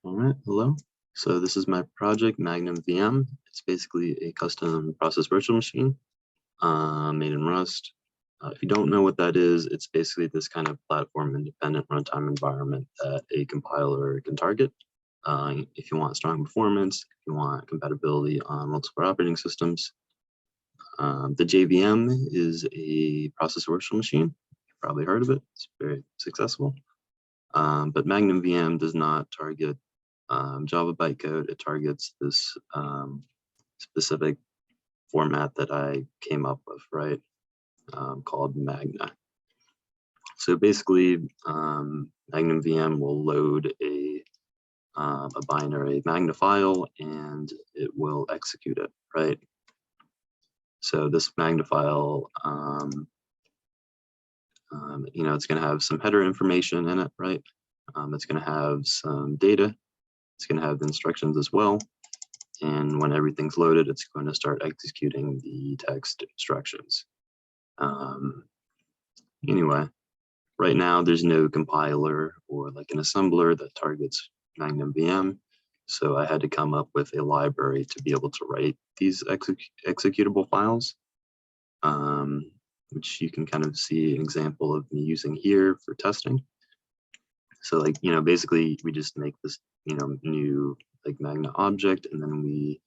All right, hello. So this is my project, MagnumVM. It's basically a custom process virtual machine made in Rust. If you don't know what that is, it's basically this kind of platform-independent runtime environment that a compiler can target. If you want strong performance, if you want compatibility on multiple operating systems. The JVM is a process virtual machine. You've probably heard of it. It's very successful. But MagnumVM does not target Java bytecode. It targets this specific format that I came up with, right, called Magna. So basically, MagnumVM will load a binary Magna file and it will execute it, right? So this Magna file, it's going to have some header information in it, right? It's going to have some data. It's going to have the instructions as well. And when everything's loaded, it's going to start executing the text instructions. Anyway, right now there's no compiler or like an assembler that targets MagnumVM. So I had to come up with a library to be able to write these executable files, which you can kind of see an example of me using here for testing. So basically we just make this, new like Magna object, and then we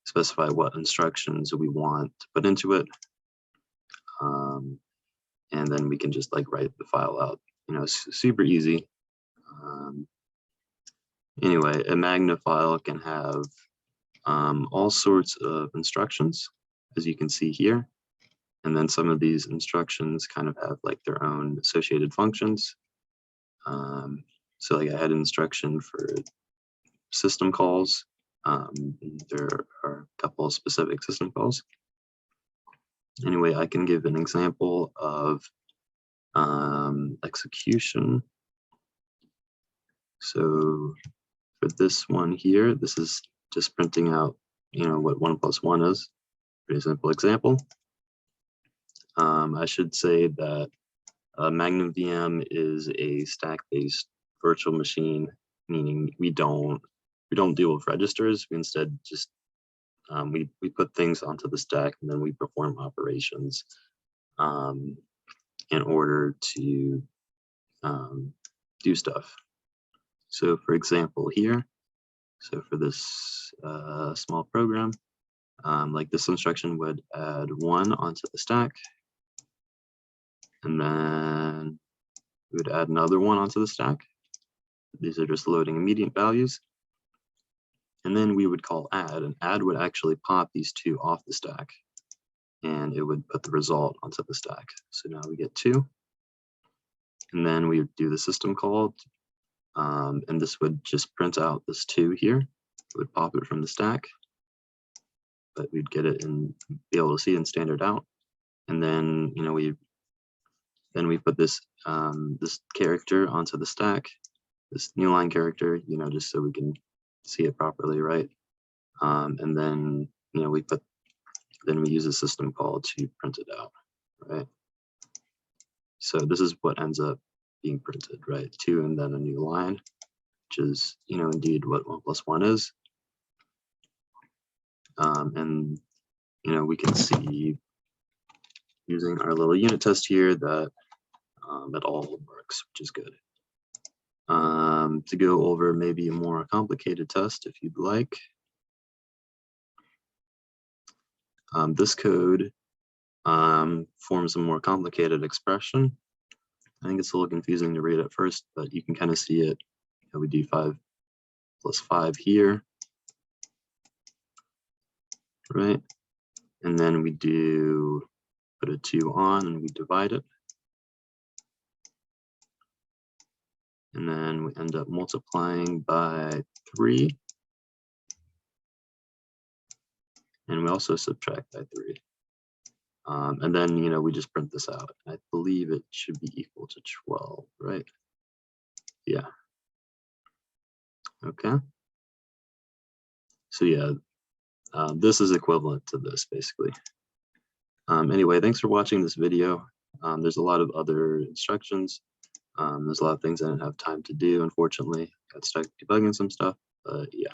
specify what instructions we want to put into it. And then we can just like write the file out, it's super easy. Anyway, a Magna file can have all sorts of instructions, as you can see here. And then some of these instructions kind of have like their own associated functions. So like I had an instruction for system calls. There are a couple of specific system calls. Anyway, I can give an example of execution. So for this one here, this is just printing out, what 1 + 1 is. Pretty simple example. I should say that MagnumVM is a stack-based virtual machine, meaning we don't deal with registers. We instead just we put things onto the stack and then we perform operations in order to do stuff. So for example here, so for this small program, like this instruction would add 1 onto the stack, and then we would add another 1 onto the stack. These are just loading immediate values. And then we would call add, and add would actually pop these 2 off the stack, and it would put the result onto the stack. So now we get 2. And then we would do the system call, and this would just print out this 2 here. It would pop it from the stack, but we'd get it and be able to see in standard out. And then, we put this this character onto the stack, this new line character, just so we can see it properly, right? And then, we use a system call to print it out, right? So this is what ends up being printed, right? 2 and then a new line, which is, indeed what 1 + 1 is. And, we can see using our little unit test here that it all works, which is good. To go over maybe a more complicated test, if you'd like. This code forms a more complicated expression. I think it's a little confusing to read at first, but you can kind of see it. We do 5 + 5 here, right? And then we do put a 2 on and we divide it. And then we end up multiplying by 3. And we also subtract by 3. And then, we just print this out. I believe it should be equal to 12, right? Yeah. Okay. So yeah, this is equivalent to this, basically. Anyway, thanks for watching this video. There's a lot of other instructions There's a lot of things I didn't have time to do, unfortunately. Got stuck debugging some stuff, but yeah.